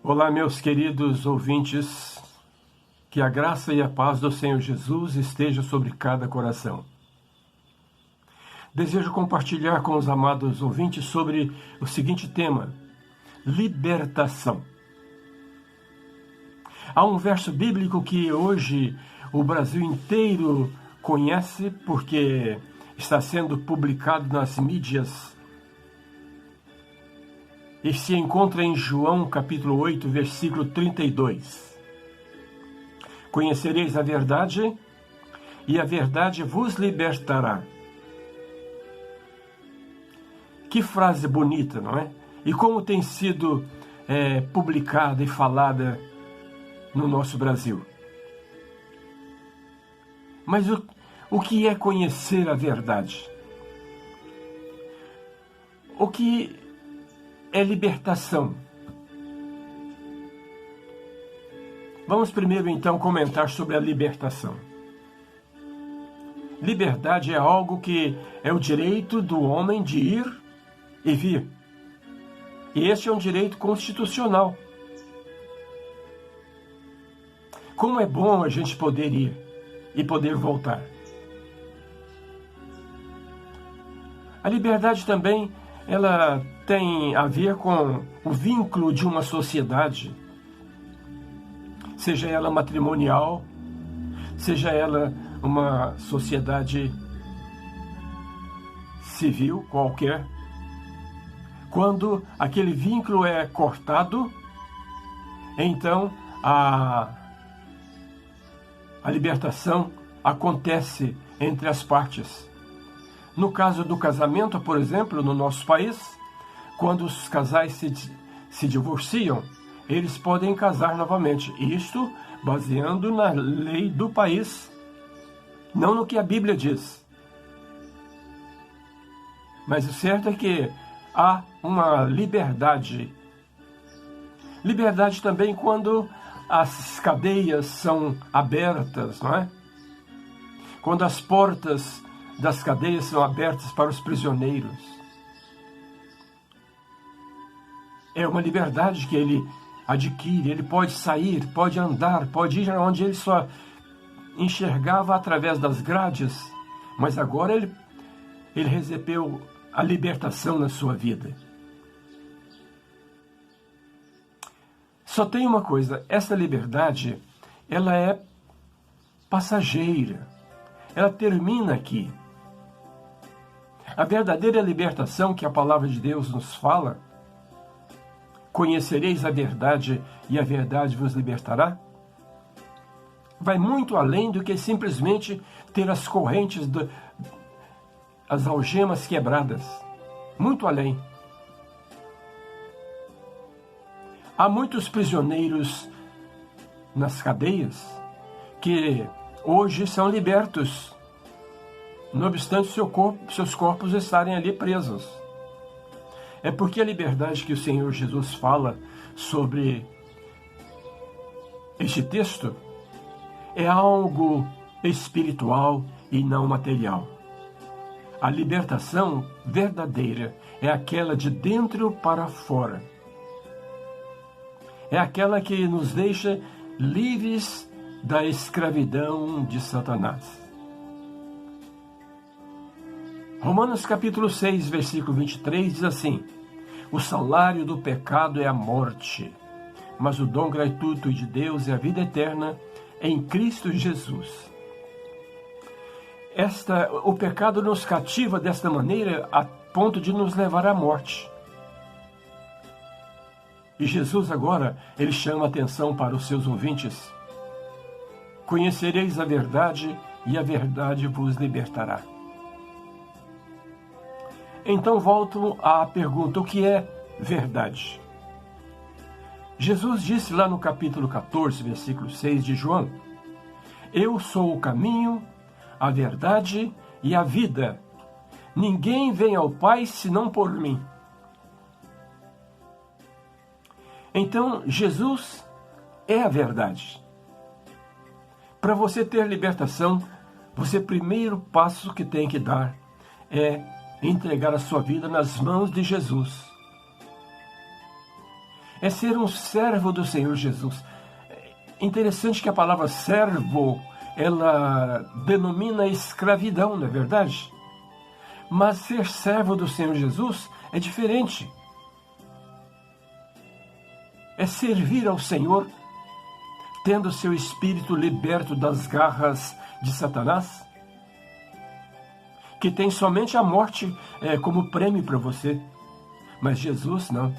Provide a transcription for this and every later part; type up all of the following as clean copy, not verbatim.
Olá, meus queridos ouvintes, que a graça e a paz do Senhor Jesus esteja sobre cada coração. Desejo compartilhar com os amados ouvintes sobre o seguinte tema: libertação. Há um verso bíblico que hoje o Brasil inteiro conhece porque está sendo publicado nas mídias e se encontra em João capítulo 8, versículo 32. Conhecereis a verdade, e a verdade vos libertará. Que frase bonita, não é? E como tem sido publicada e falada no nosso Brasil. Mas o que é conhecer a verdade? O que é libertação? Vamos primeiro, então, comentar sobre a libertação. Liberdade é algo que é o direito do homem de ir e vir. E este é um direito constitucional. Como é bom a gente poder ir e poder voltar. A liberdade também, ela tem a ver com o vínculo de uma sociedade, seja ela matrimonial, seja ela uma sociedade civil qualquer. Quando aquele vínculo é cortado, então a libertação acontece entre as partes. No caso do casamento, por exemplo, no nosso país, quando os casais se divorciam, eles podem casar novamente. Isto baseando na lei do país, não no que a Bíblia diz. Mas o certo é que há uma liberdade. Liberdade também quando as cadeias são abertas, não é? Quando as portas das cadeias são abertas para os prisioneiros. É uma liberdade que ele adquire, ele pode sair, pode andar, pode ir onde ele só enxergava através das grades, mas agora ele recebeu a libertação na sua vida. Só tem uma coisa, essa liberdade, ela é passageira, ela termina aqui. A verdadeira libertação que a palavra de Deus nos fala, conhecereis a verdade e a verdade vos libertará, vai muito além do que simplesmente ter as correntes, as algemas quebradas. Muito além. Há muitos prisioneiros nas cadeias que hoje são libertos, não obstante seus corpos estarem ali presos. É porque a liberdade que o Senhor Jesus fala sobre este texto é algo espiritual e não material. A libertação verdadeira é aquela de dentro para fora. É aquela que nos deixa livres da escravidão de Satanás. Romanos capítulo 6, versículo 23 diz assim: o salário do pecado é a morte, mas o dom gratuito de Deus é a vida eterna em Cristo Jesus. O pecado nos cativa desta maneira a ponto de nos levar à morte. E Jesus agora, ele chama a atenção para os seus ouvintes. Conhecereis a verdade e a verdade vos libertará. Então volto à pergunta, o que é verdade? Jesus disse lá no capítulo 14, versículo 6 de João: eu sou o caminho, a verdade e a vida. Ninguém vem ao Pai senão por mim. Então, Jesus é a verdade. Para você ter libertação, você primeiro passo que tem que dar é entregar a sua vida nas mãos de Jesus. é ser um servo do Senhor Jesus. Interessante que a palavra servo, ela denomina escravidão, não é verdade? Mas ser servo do Senhor Jesus é diferente. É servir ao Senhor, tendo seu espírito liberto das garras de Satanás, que tem somente a morte como prêmio para você. Mas Jesus não.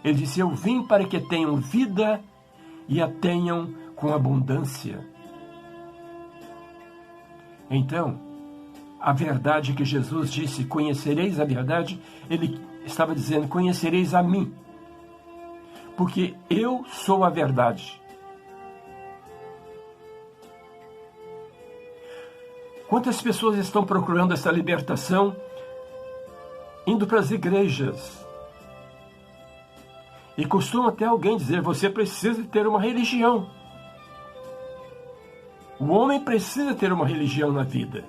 Ele disse: eu vim para que tenham vida e a tenham com abundância. Então, a verdade que Jesus disse, conhecereis a verdade, ele estava dizendo, conhecereis a mim, porque eu sou a verdade. Quantas pessoas estão procurando essa libertação, indo para as igrejas, e costuma até alguém dizer, você precisa ter uma religião. O homem precisa ter uma religião na vida.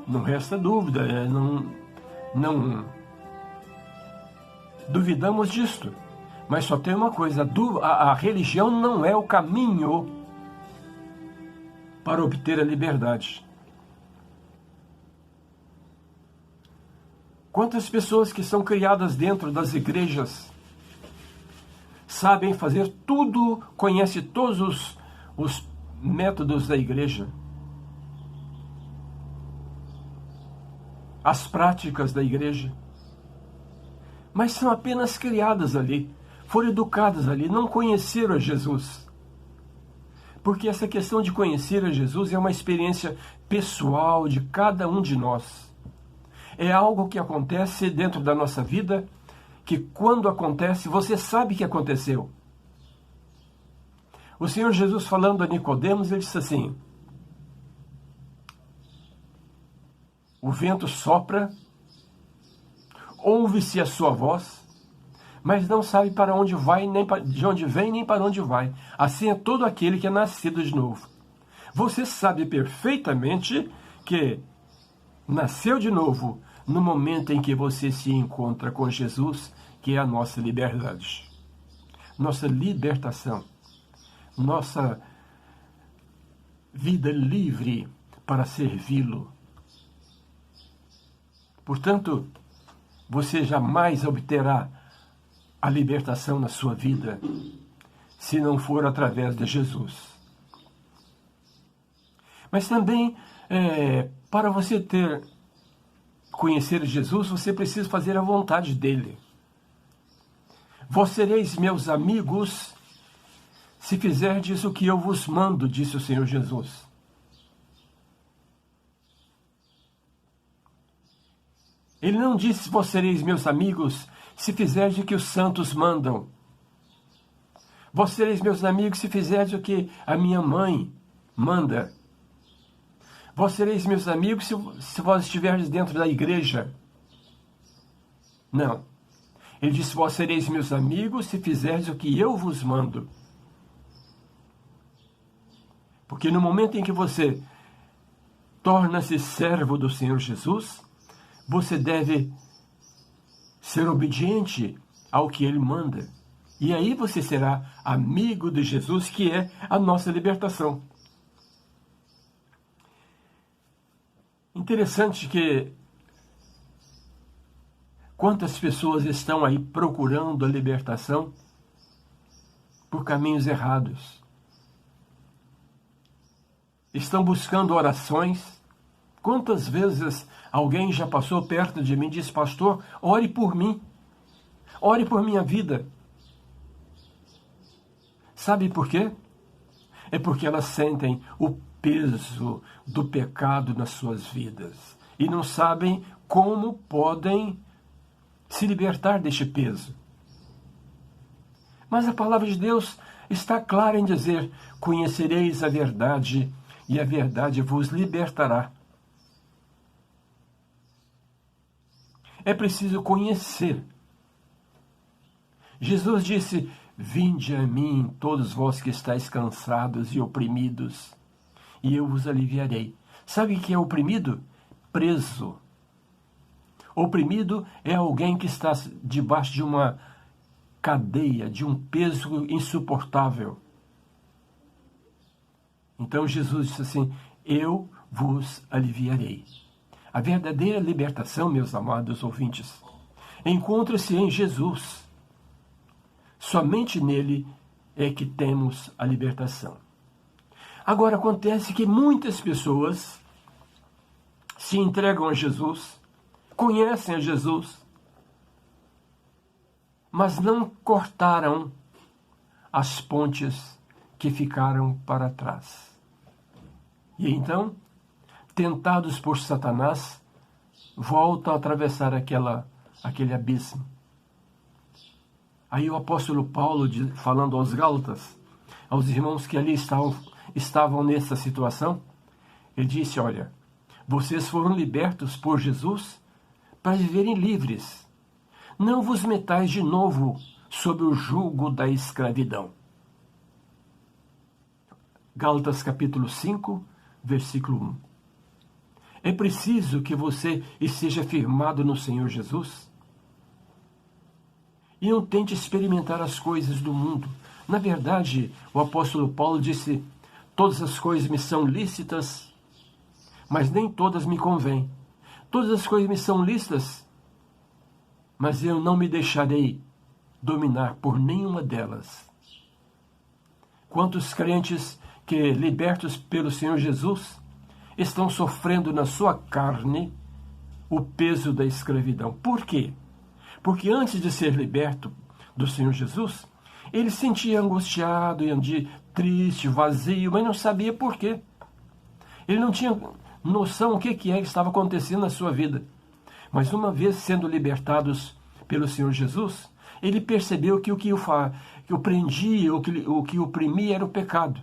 Não resta dúvida, não duvidamos disto. Mas só tem uma coisa, a religião não é o caminho para obter a liberdade. Quantas pessoas que são criadas dentro das igrejas sabem fazer tudo, conhecem todos os métodos da igreja, as práticas da igreja, mas são apenas criadas ali, foram educadas ali, não conheceram a Jesus. Porque essa questão de conhecer a Jesus é uma experiência pessoal de cada um de nós. É algo que acontece dentro da nossa vida, que quando acontece, você sabe que aconteceu. O Senhor Jesus, falando a Nicodemos, ele disse assim: o vento sopra, ouve-se a sua voz, mas não sabe para onde vai, nem de onde vem, nem para onde vai. Assim é todo aquele que é nascido de novo. Você sabe perfeitamente que nasceu de novo no momento em que você se encontra com Jesus, que é a nossa liberdade, nossa libertação, nossa vida livre para servi-lo. Portanto, você jamais obterá a libertação na sua vida se não for através de Jesus. Mas também, para você conhecer Jesus, você precisa fazer a vontade dele. Vós sereis meus amigos se fizerdes o que eu vos mando, disse o Senhor Jesus. Ele não disse, vós sereis meus amigos se fizerdes o que os santos mandam. Vós sereis meus amigos se fizerdes o que a minha mãe manda. Vós sereis meus amigos se vós estiverdes dentro da igreja. Não. Ele disse, vós sereis meus amigos se fizerdes o que eu vos mando. Porque no momento em que você torna-se servo do Senhor Jesus, você deve ser obediente ao que ele manda. E aí você será amigo de Jesus, que é a nossa libertação. Interessante que quantas pessoas estão aí procurando a libertação por caminhos errados. Estão buscando orações. Quantas vezes alguém já passou perto de mim e disse, pastor, ore por mim, ore por minha vida. Sabe por quê? É porque elas sentem o peso do pecado nas suas vidas e não sabem como podem se libertar deste peso. Mas a palavra de Deus está clara em dizer, conhecereis a verdade e a verdade vos libertará. É preciso conhecer. Jesus disse, vinde a mim, todos vós que estáis cansados e oprimidos, e eu vos aliviarei. Sabe o que é oprimido? Preso. Oprimido é alguém que está debaixo de uma cadeia, de um peso insuportável. Então Jesus disse assim: eu vos aliviarei. A verdadeira libertação, meus amados ouvintes, encontra-se em Jesus. Somente nele é que temos a libertação. Agora acontece que muitas pessoas se entregam a Jesus, conhecem a Jesus, mas não cortaram as pontes que ficaram para trás. E então, tentados por Satanás, voltam a atravessar aquele abismo. Aí o apóstolo Paulo, falando aos Gálatas, aos irmãos que ali estavam nessa situação, ele disse: olha, vocês foram libertos por Jesus para viverem livres. Não vos metais de novo sob o jugo da escravidão. Gálatas capítulo 5, versículo 1. É preciso que você esteja firmado no Senhor Jesus e não tente experimentar as coisas do mundo. Na verdade, o apóstolo Paulo disse: todas as coisas me são lícitas, mas nem todas me convêm. Todas as coisas me são lícitas, mas eu não me deixarei dominar por nenhuma delas. Quantos crentes que, libertos pelo Senhor Jesus, estão sofrendo na sua carne o peso da escravidão. Por quê? Porque antes de ser liberto do Senhor Jesus, ele se sentia angustiado, triste, vazio, mas não sabia por quê. Ele não tinha noção do que estava acontecendo na sua vida. Mas uma vez sendo libertados pelo Senhor Jesus, ele percebeu que o que o prendia, o que o oprimia era o pecado.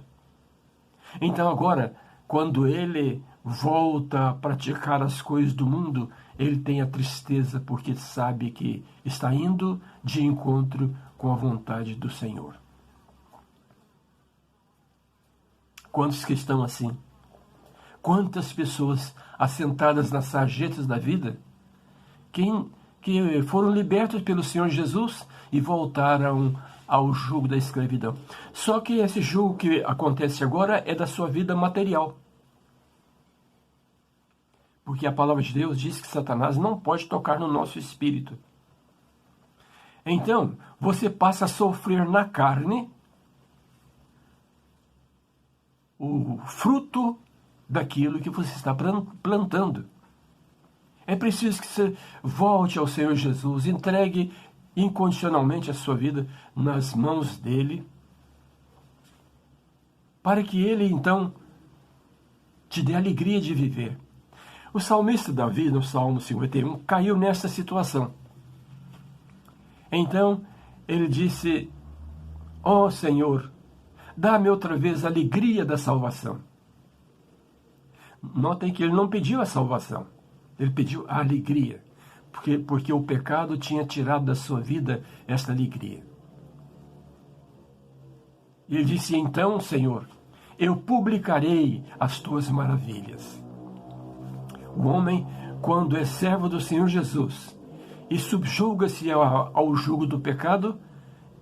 Então agora, quando ele volta a praticar as coisas do mundo, ele tem a tristeza porque sabe que está indo de encontro com a vontade do Senhor. Quantos que estão assim? Quantas pessoas assentadas nas sarjetas da vida que foram libertos pelo Senhor Jesus e voltaram ao jugo da escravidão. Só que esse jugo que acontece agora é da sua vida material. Porque a palavra de Deus diz que Satanás não pode tocar no nosso espírito. Então, você passa a sofrer na carne o fruto daquilo que você está plantando. É preciso que você volte ao Senhor Jesus, entregue incondicionalmente a sua vida nas mãos dele, para que ele, então, te dê a alegria de viver. O salmista Davi, no Salmo 51, caiu nessa situação. Então, ele disse: ó Senhor, dá-me outra vez a alegria da salvação. Notem que ele não pediu a salvação, ele pediu a alegria, porque o pecado tinha tirado da sua vida esta alegria. E ele disse: então, Senhor, eu publicarei as tuas maravilhas. O homem, quando é servo do Senhor Jesus e subjuga-se ao jugo do pecado,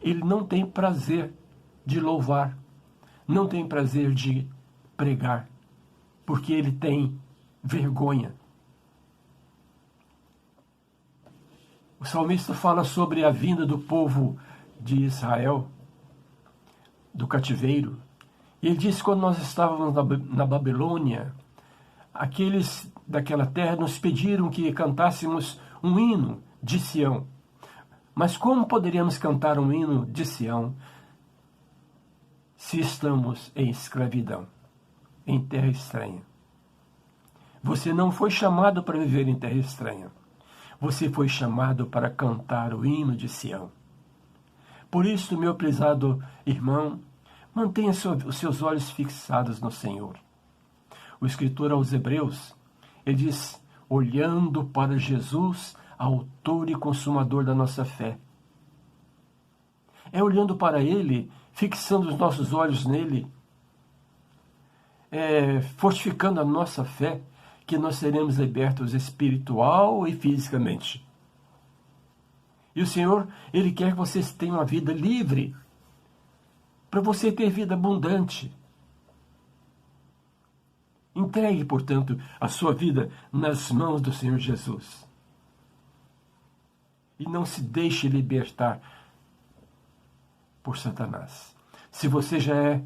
ele não tem prazer de louvar, não tem prazer de pregar, porque ele tem vergonha. O salmista fala sobre a vinda do povo de Israel, do cativeiro. E ele diz: quando nós estávamos na Babilônia, aqueles daquela terra nos pediram que cantássemos um hino de Sião. Mas como poderíamos cantar um hino de Sião se estamos em escravidão, em terra estranha? Você não foi chamado para viver em terra estranha. Você foi chamado para cantar o hino de Sião. Por isso, meu prezado irmão, mantenha os seus olhos fixados no Senhor. O escritor aos Hebreus, ele diz: olhando para Jesus, autor e consumador da nossa fé. É olhando para ele, fixando os nossos olhos nele, fortificando a nossa fé, que nós seremos libertos espiritual e fisicamente. E o Senhor, Ele quer que vocês tenham uma vida livre, para você ter vida abundante. Entregue, portanto, a sua vida nas mãos do Senhor Jesus. E não se deixe libertar por Satanás. Se você já é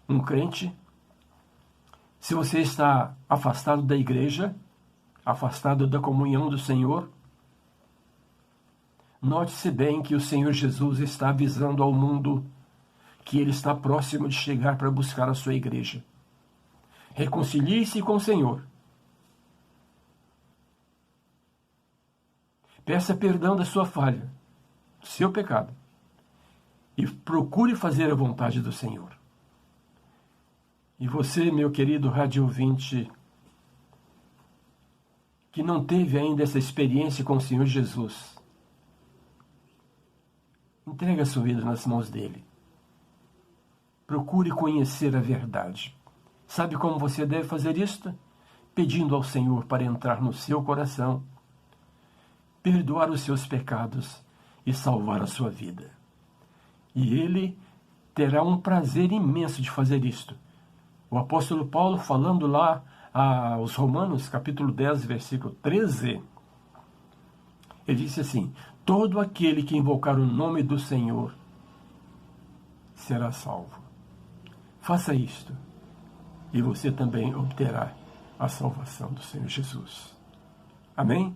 um crente, se você está afastado da igreja, afastado da comunhão do Senhor, note-se bem que o Senhor Jesus está avisando ao mundo que Ele está próximo de chegar para buscar a sua igreja. Reconcilie-se com o Senhor. Peça perdão da sua falha, do seu pecado. E procure fazer a vontade do Senhor. E você, meu querido rádio ouvinte, que não teve ainda essa experiência com o Senhor Jesus, entregue a sua vida nas mãos dele. Procure conhecer a verdade. Sabe como você deve fazer isto? Pedindo ao Senhor para entrar no seu coração, perdoar os seus pecados e salvar a sua vida. E Ele terá um prazer imenso de fazer isto. O apóstolo Paulo, falando lá aos Romanos, capítulo 10, versículo 13, ele disse assim: todo aquele que invocar o nome do Senhor será salvo. Faça isto, e você também obterá a salvação do Senhor Jesus. Amém?